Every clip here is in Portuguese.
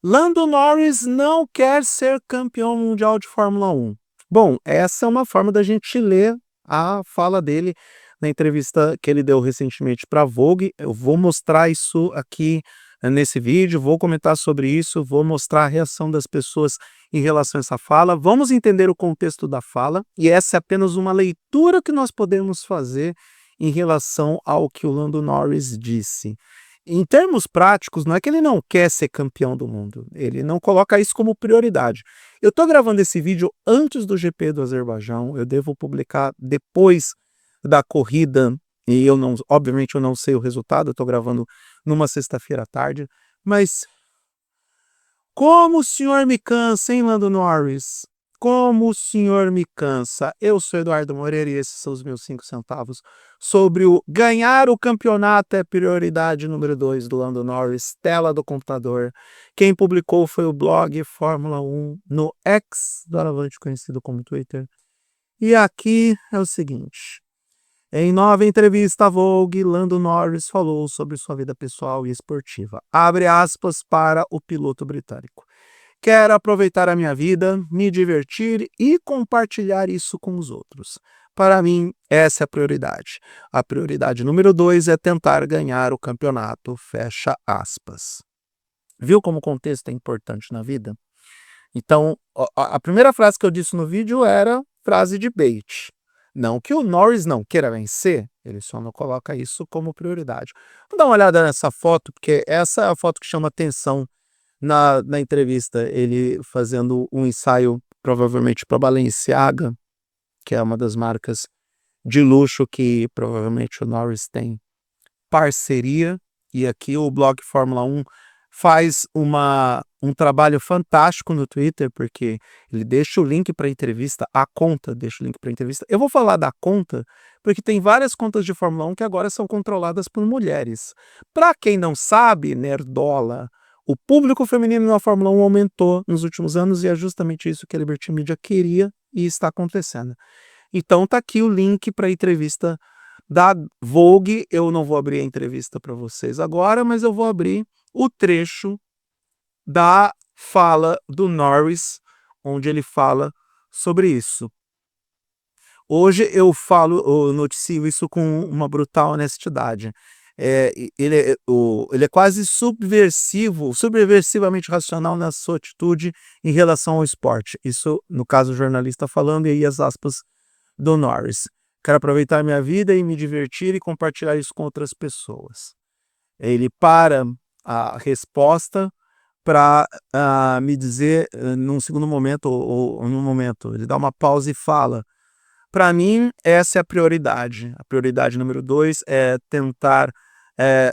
Lando Norris não quer ser campeão mundial de Fórmula 1. Bom, essa é uma forma da gente ler a fala dele na entrevista que ele deu recentemente para a Vogue. Eu vou mostrar isso aqui nesse vídeo, vou comentar sobre isso, vou mostrar a reação das pessoas em relação a essa fala. Vamos entender o contexto da fala, e essa é apenas uma leitura que nós podemos fazer em relação ao que o Lando Norris disse. Em termos práticos, não é que ele não quer ser campeão do mundo, ele não coloca isso como prioridade. Eu estou gravando esse vídeo antes do GP do Azerbaijão, eu devo publicar depois da corrida, e obviamente eu não sei o resultado, eu estou gravando numa sexta-feira à tarde, mas como o senhor me cansa, hein, Lando Norris? Como o senhor me cansa. Eu sou Eduardo Moreira e esses são os meus 5 centavos sobre o ganhar o campeonato é prioridade número 2 do Lando Norris, tela do computador. Quem publicou foi o blog Fórmula 1 no X, doravante conhecido como Twitter. E aqui é o seguinte. Em nova entrevista à Vogue, Lando Norris falou sobre sua vida pessoal e esportiva. Abre aspas para o piloto britânico. Quero aproveitar a minha vida, me divertir e compartilhar isso com os outros. Para mim, essa é a prioridade. A prioridade número 2 é tentar ganhar o campeonato, fecha aspas. Viu como o contexto é importante na vida? Então, a primeira frase que eu disse no vídeo era frase de bait. Não que o Norris não queira vencer, ele só não coloca isso como prioridade. Vamos dar uma olhada nessa foto, porque essa é a foto que chama atenção na entrevista. Ele fazendo um ensaio, provavelmente para Balenciaga, que é uma das marcas de luxo que provavelmente o Norris tem parceria. E aqui o blog Fórmula 1 faz um trabalho fantástico no Twitter, porque ele deixa o link para a entrevista, a conta deixa o link para a entrevista. Eu vou falar da conta, porque tem várias contas de Fórmula 1 que agora são controladas por mulheres. Para quem não sabe, nerdola, o público feminino na Fórmula 1 aumentou nos últimos anos e é justamente isso que a Liberty Media queria e está acontecendo. Então tá aqui o link para a entrevista da Vogue. Eu não vou abrir a entrevista para vocês agora, mas eu vou abrir o trecho da fala do Norris, onde ele fala sobre isso. Hoje eu noticio isso com uma brutal honestidade. Ele é quase subversivamente racional na sua atitude em relação ao esporte. Isso, no caso, o jornalista falando, e aí as aspas do Norris. Quero aproveitar minha vida e me divertir e compartilhar isso com outras pessoas. Ele para a resposta para me dizer, num segundo momento, ou num momento, ele dá uma pausa e fala: para mim, essa é a prioridade. A prioridade número 2 é tentar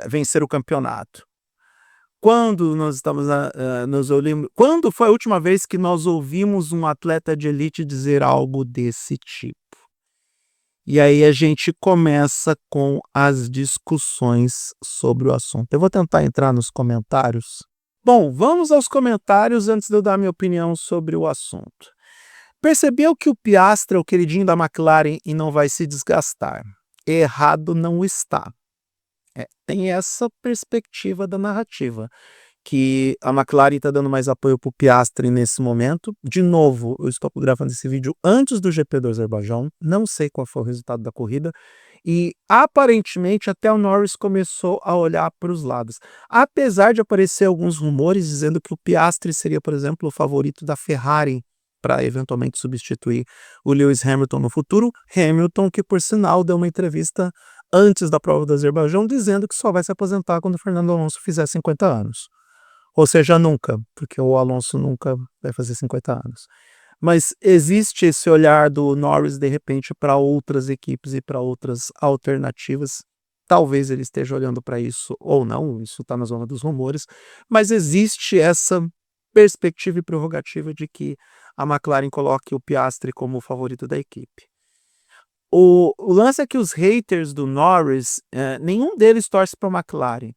vencer o campeonato. Quando nós estamos quando foi a última vez que nós ouvimos um atleta de elite dizer algo desse tipo? E aí a gente começa com as discussões sobre o assunto. Eu vou tentar entrar nos comentários. Bom, vamos aos comentários antes de eu dar minha opinião sobre o assunto. Percebeu que o Piastri é o queridinho da McLaren e não vai se desgastar? Errado não está. Tem essa perspectiva da narrativa, que a McLaren está dando mais apoio para o Piastri nesse momento. De novo, eu estou gravando esse vídeo antes do GP do Azerbaijão, não sei qual foi o resultado da corrida, e aparentemente até o Norris começou a olhar para os lados. Apesar de aparecer alguns rumores dizendo que o Piastri seria, por exemplo, o favorito da Ferrari para eventualmente substituir o Lewis Hamilton no futuro. Hamilton, que por sinal deu uma entrevista antes da prova do Azerbaijão, dizendo que só vai se aposentar quando o Fernando Alonso fizer 50 anos. Ou seja, nunca, porque o Alonso nunca vai fazer 50 anos. Mas existe esse olhar do Norris, de repente, para outras equipes e para outras alternativas. Talvez ele esteja olhando para isso ou não, isso está na zona dos rumores, mas existe essa perspectiva e prerrogativa de que a McLaren coloque o Piastri como o favorito da equipe. O lance é que os haters do Norris, nenhum deles torce para a McLaren.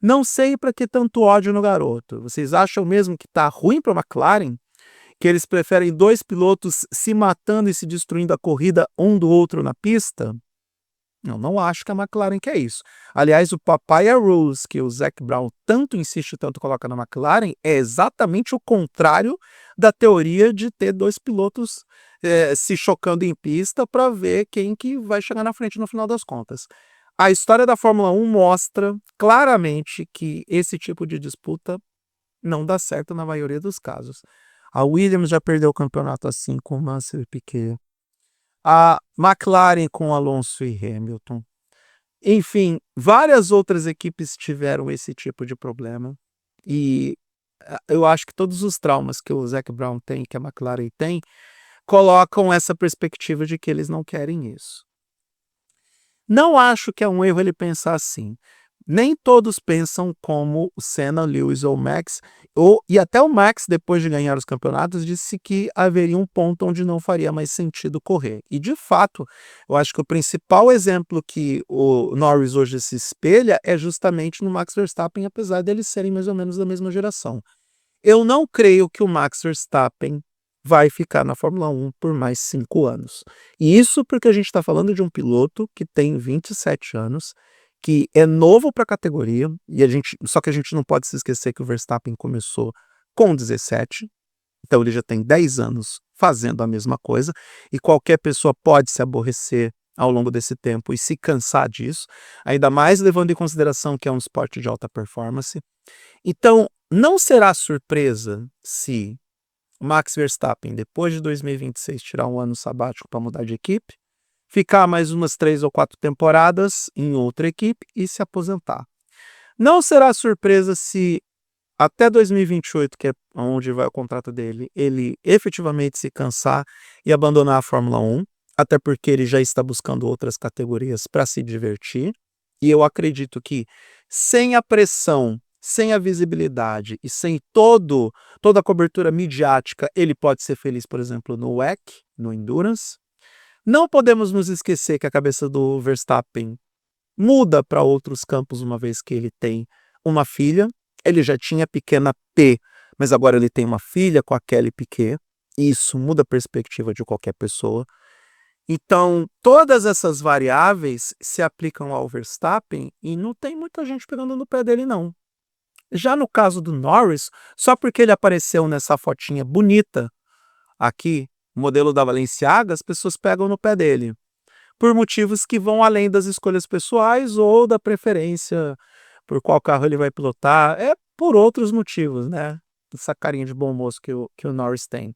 Não sei para que tanto ódio no garoto. Vocês acham mesmo que tá ruim para a McLaren? Que eles preferem 2 pilotos se matando e se destruindo a corrida um do outro na pista? Eu não acho que a McLaren quer isso. Aliás, o papaya rules que o Zac Brown tanto insiste, tanto coloca na McLaren, é exatamente o contrário da teoria de ter 2 pilotos se chocando em pista para ver quem que vai chegar na frente no final das contas. A história da Fórmula 1 mostra claramente que esse tipo de disputa não dá certo na maioria dos casos. A Williams já perdeu o campeonato assim com Mansell e Piquet. A McLaren com Alonso e Hamilton. Enfim, várias outras equipes tiveram esse tipo de problema. E eu acho que todos os traumas que o Zac Brown tem, que a McLaren tem, colocam essa perspectiva de que eles não querem isso. Não acho que é um erro ele pensar assim. Nem todos pensam como o Senna, Lewis ou Max, e até o Max, depois de ganhar os campeonatos, disse que haveria um ponto onde não faria mais sentido correr. E, de fato, eu acho que o principal exemplo que o Norris hoje se espelha é justamente no Max Verstappen, apesar deles serem mais ou menos da mesma geração. Eu não creio que o Max Verstappen vai ficar na Fórmula 1 por mais 5 anos. E isso porque a gente está falando de um piloto que tem 27 anos, que é novo para a categoria, só que a gente não pode se esquecer que o Verstappen começou com 17, então ele já tem 10 anos fazendo a mesma coisa, e qualquer pessoa pode se aborrecer ao longo desse tempo e se cansar disso, ainda mais levando em consideração que é um esporte de alta performance. Então, não será surpresa se o Max Verstappen, depois de 2026, tirar um ano sabático para mudar de equipe, ficar mais umas 3 ou 4 temporadas em outra equipe e se aposentar. Não será surpresa se até 2028, que é onde vai o contrato dele, ele efetivamente se cansar e abandonar a Fórmula 1, até porque ele já está buscando outras categorias para se divertir. E eu acredito que sem a pressão, sem a visibilidade e sem toda a cobertura midiática, ele pode ser feliz, por exemplo, no WEC, no Endurance. Não podemos nos esquecer que a cabeça do Verstappen muda para outros campos uma vez que ele tem uma filha. Ele já tinha pequena P, mas agora ele tem uma filha com a Kelly Piquet. E isso muda a perspectiva de qualquer pessoa. Então, todas essas variáveis se aplicam ao Verstappen e não tem muita gente pegando no pé dele, não. Já no caso do Norris, só porque ele apareceu nessa fotinha bonita aqui, modelo da Balenciaga, as pessoas pegam no pé dele, por motivos que vão além das escolhas pessoais ou da preferência por qual carro ele vai pilotar, é por outros motivos, né? Essa carinha de bom moço que o Norris tem.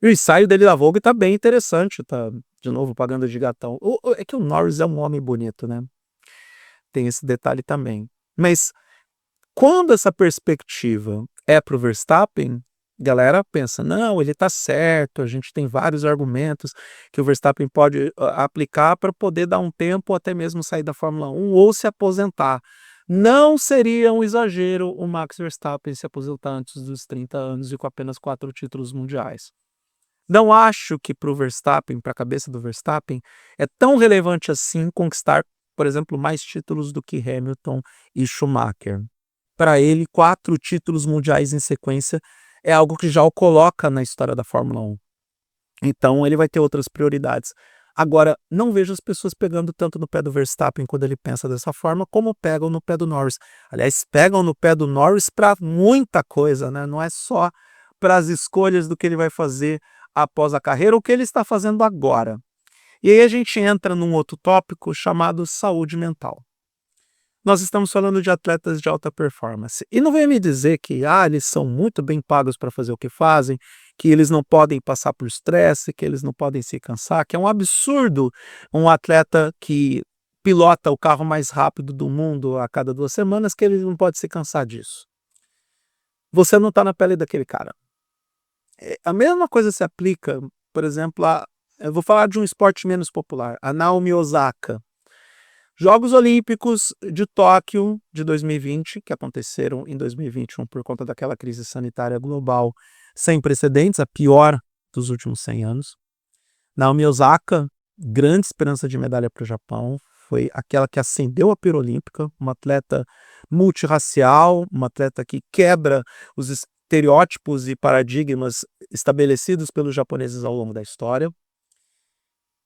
E o ensaio dele da Vogue tá bem interessante, tá de novo pagando de gatão. É que o Norris é um homem bonito, né? Tem esse detalhe também. Mas quando essa perspectiva é para o Verstappen, a galera pensa, não, ele está certo, a gente tem vários argumentos que o Verstappen pode aplicar para poder dar um tempo, até mesmo sair da Fórmula 1 ou se aposentar. Não seria um exagero o Max Verstappen se aposentar antes dos 30 anos e com apenas 4 títulos mundiais. Não acho que para o Verstappen, para a cabeça do Verstappen, é tão relevante assim conquistar, por exemplo, mais títulos do que Hamilton e Schumacher. Para ele, 4 títulos mundiais em sequência é algo que já o coloca na história da Fórmula 1. Então ele vai ter outras prioridades. Agora, não vejo as pessoas pegando tanto no pé do Verstappen quando ele pensa dessa forma, como pegam no pé do Norris. Aliás, pegam no pé do Norris para muita coisa, né? Não é só para as escolhas do que ele vai fazer após a carreira, o que ele está fazendo agora. E aí a gente entra num outro tópico chamado saúde mental. Nós estamos falando de atletas de alta performance. E não venha me dizer que eles são muito bem pagos para fazer o que fazem, que eles não podem passar por estresse, que eles não podem se cansar, que é um absurdo um atleta que pilota o carro mais rápido do mundo a cada 2 semanas, que ele não pode se cansar disso. Você não está na pele daquele cara. A mesma coisa se aplica, por exemplo, eu vou falar de um esporte menos popular, a Naomi Osaka. Jogos Olímpicos de Tóquio de 2020, que aconteceram em 2021 por conta daquela crise sanitária global sem precedentes, a pior dos últimos 100 anos. Naomi Osaka, grande esperança de medalha para o Japão, foi aquela que acendeu a pira olímpica, uma atleta multirracial, uma atleta que quebra os estereótipos e paradigmas estabelecidos pelos japoneses ao longo da história.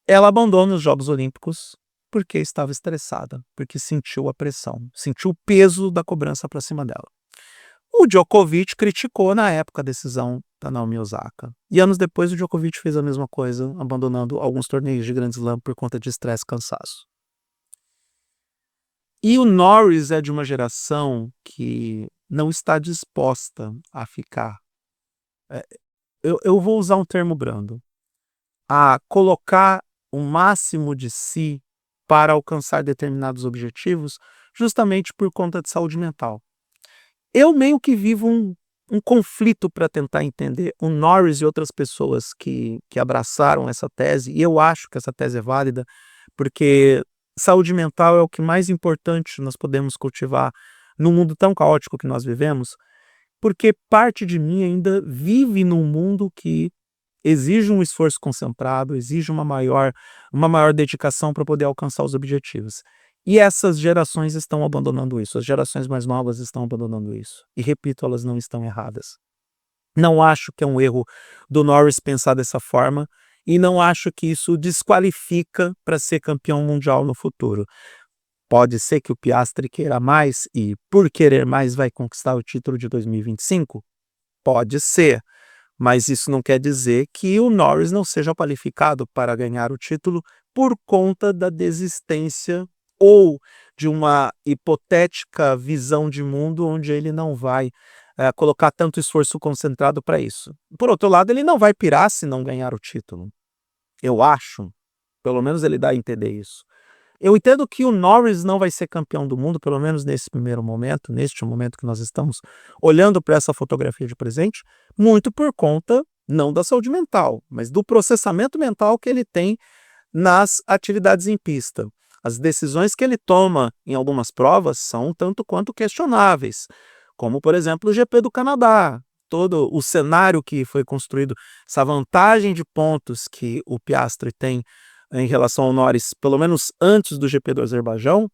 Ela abandona os Jogos Olímpicos porque estava estressada, porque sentiu a pressão, sentiu o peso da cobrança para cima dela. O Djokovic criticou na época a decisão da Naomi Osaka. E anos depois o Djokovic fez a mesma coisa, abandonando alguns torneios de Grand Slam por conta de estresse e cansaço. E o Norris é de uma geração que não está disposta a ficar. Eu vou usar um termo brando. A colocar o máximo de si para alcançar determinados objetivos, justamente por conta de saúde mental. Eu meio que vivo um conflito para tentar entender o Norris e outras pessoas que abraçaram essa tese, e eu acho que essa tese é válida, porque saúde mental é o que mais importante nós podemos cultivar num mundo tão caótico que nós vivemos, porque parte de mim ainda vive num mundo que exige um esforço concentrado, exige uma maior dedicação para poder alcançar os objetivos. E essas gerações estão abandonando isso, as gerações mais novas estão abandonando isso. E repito, elas não estão erradas. Não acho que é um erro do Norris pensar dessa forma e não acho que isso desqualifica para ser campeão mundial no futuro. Pode ser que o Piastri queira mais e, por querer mais, vai conquistar o título de 2025? Pode ser. Mas isso não quer dizer que o Norris não seja qualificado para ganhar o título por conta da desistência ou de uma hipotética visão de mundo onde ele não vai colocar tanto esforço concentrado para isso. Por outro lado, ele não vai pirar se não ganhar o título. Eu acho, pelo menos ele dá a entender isso. Eu entendo que o Norris não vai ser campeão do mundo, pelo menos nesse primeiro momento, neste momento que nós estamos olhando para essa fotografia de presente, muito por conta, não da saúde mental, mas do processamento mental que ele tem nas atividades em pista. As decisões que ele toma em algumas provas são tanto quanto questionáveis, como, por exemplo, o GP do Canadá. Todo o cenário que foi construído, essa vantagem de pontos que o Piastri tem em relação ao Norris, pelo menos antes do GP do Azerbaijão,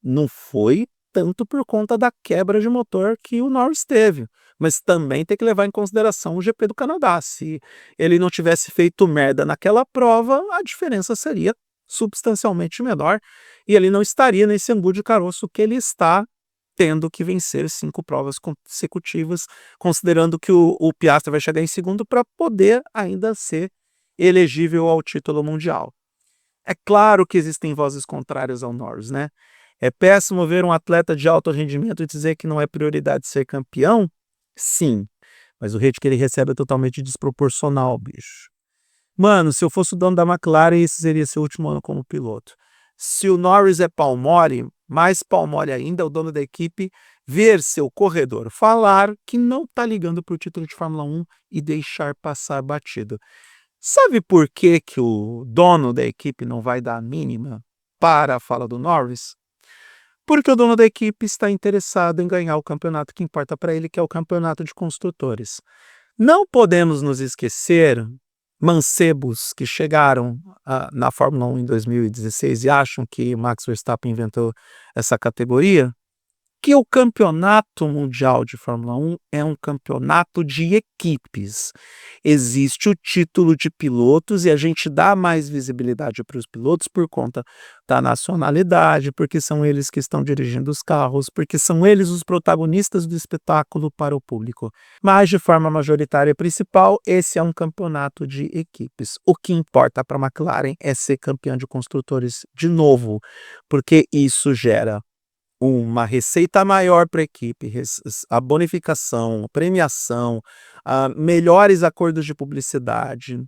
não foi tanto por conta da quebra de motor que o Norris teve, mas também tem que levar em consideração o GP do Canadá. Se ele não tivesse feito merda naquela prova, a diferença seria substancialmente menor e ele não estaria nesse angu de caroço que ele está, tendo que vencer 5 provas consecutivas, considerando que o Piastri vai chegar em segundo para poder ainda ser elegível ao título mundial. É claro que existem vozes contrárias ao Norris, né? É péssimo ver um atleta de alto rendimento dizer que não é prioridade ser campeão? Sim, mas o hate que ele recebe é totalmente desproporcional, bicho. Mano, se eu fosse o dono da McLaren, esse seria seu último ano como piloto. Se o Norris é pau mole, mais pau mole ainda é o dono da equipe ver seu corredor falar que não está ligando para o título de Fórmula 1 e deixar passar batido. Sabe por que o dono da equipe não vai dar a mínima para a fala do Norris? Porque o dono da equipe está interessado em ganhar o campeonato que importa para ele, que é o campeonato de construtores. Não podemos nos esquecer, mancebos que chegaram na Fórmula 1 em 2016 e acham que Max Verstappen inventou essa categoria, que o campeonato mundial de Fórmula 1 é um campeonato de equipes. Existe o título de pilotos e a gente dá mais visibilidade para os pilotos por conta da nacionalidade, porque são eles que estão dirigindo os carros, porque são eles os protagonistas do espetáculo para o público. Mas de forma majoritária e principal, esse é um campeonato de equipes. O que importa para a McLaren é ser campeão de construtores de novo, porque isso gera uma receita maior para a equipe, a bonificação, a premiação, melhores acordos de publicidade,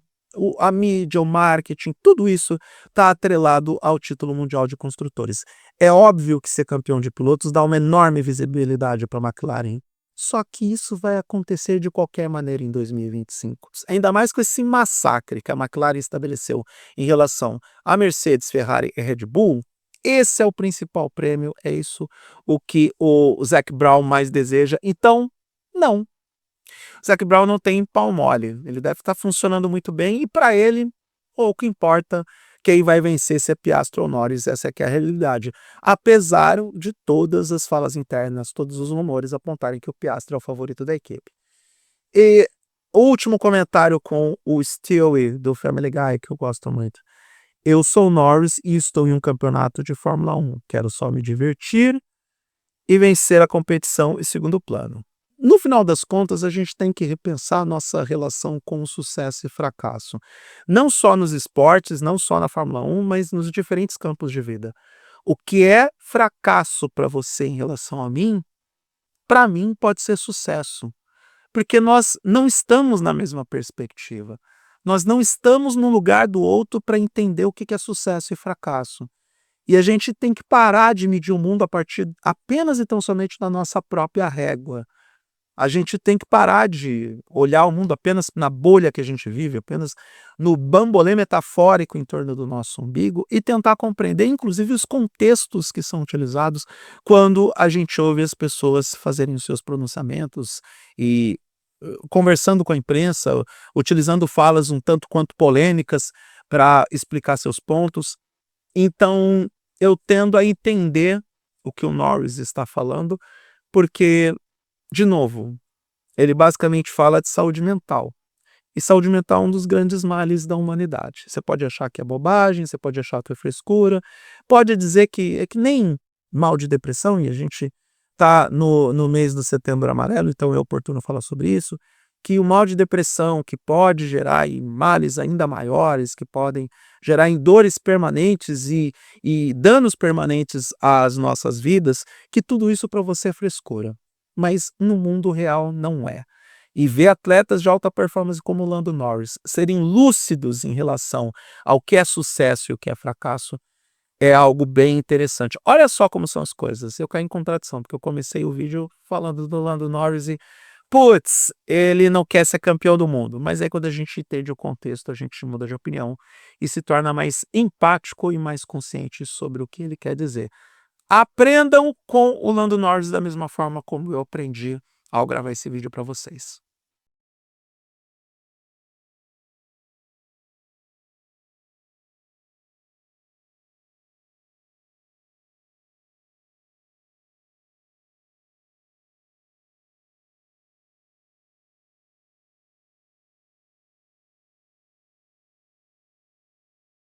a mídia, o marketing, tudo isso está atrelado ao título mundial de construtores. É óbvio que ser campeão de pilotos dá uma enorme visibilidade para a McLaren, só que isso vai acontecer de qualquer maneira em 2025. Ainda mais com esse massacre que a McLaren estabeleceu em relação a Mercedes, Ferrari e Red Bull. Esse é o principal prêmio, é isso o que o Zac Brown mais deseja. Então, não. O Zac Brown não tem pau mole. Ele deve estar funcionando muito bem e para ele, o que importa, quem vai vencer se é Piastri ou Norris, essa é que é a realidade. Apesar de todas as falas internas, todos os rumores apontarem que o Piastri é o favorito da equipe. E o último comentário com o Stewie do Family Guy, que eu gosto muito. Eu sou o Norris e estou em um campeonato de Fórmula 1. Quero só me divertir e vencer a competição em segundo plano. No final das contas, a gente tem que repensar a nossa relação com o sucesso e fracasso. Não só nos esportes, não só na Fórmula 1, mas nos diferentes campos de vida. O que é fracasso para você em relação a mim, para mim pode ser sucesso. Porque nós não estamos na mesma perspectiva. Nós não estamos no lugar do outro para entender o que é sucesso e fracasso. E a gente tem que parar de medir o mundo a partir apenas e tão somente da nossa própria régua. A gente tem que parar de olhar o mundo apenas na bolha que a gente vive, apenas no bambolê metafórico em torno do nosso umbigo e tentar compreender, inclusive, os contextos que são utilizados quando a gente ouve as pessoas fazerem os seus pronunciamentos e conversando com a imprensa, utilizando falas um tanto quanto polêmicas para explicar seus pontos. Então, eu tendo a entender o que o Norris está falando, porque, de novo, ele basicamente fala de saúde mental. E saúde mental é um dos grandes males da humanidade. Você pode achar que é bobagem, você pode achar que é frescura, pode dizer que é que nem mal de depressão, e a gente está no mês do Setembro Amarelo, então é oportuno falar sobre isso, que o mal de depressão, que pode gerar em males ainda maiores, que podem gerar em dores permanentes e danos permanentes às nossas vidas, que tudo isso para você é frescura. Mas no mundo real não é. E ver atletas de alta performance como o Lando Norris serem lúcidos em relação ao que é sucesso e o que é fracasso é algo bem interessante. Olha só como são as coisas. Eu caí em contradição, porque eu comecei o vídeo falando do Lando Norris e, putz, ele não quer ser campeão do mundo. Mas aí quando a gente entende o contexto, a gente muda de opinião e se torna mais empático e mais consciente sobre o que ele quer dizer. Aprendam com o Lando Norris da mesma forma como eu aprendi ao gravar esse vídeo para vocês.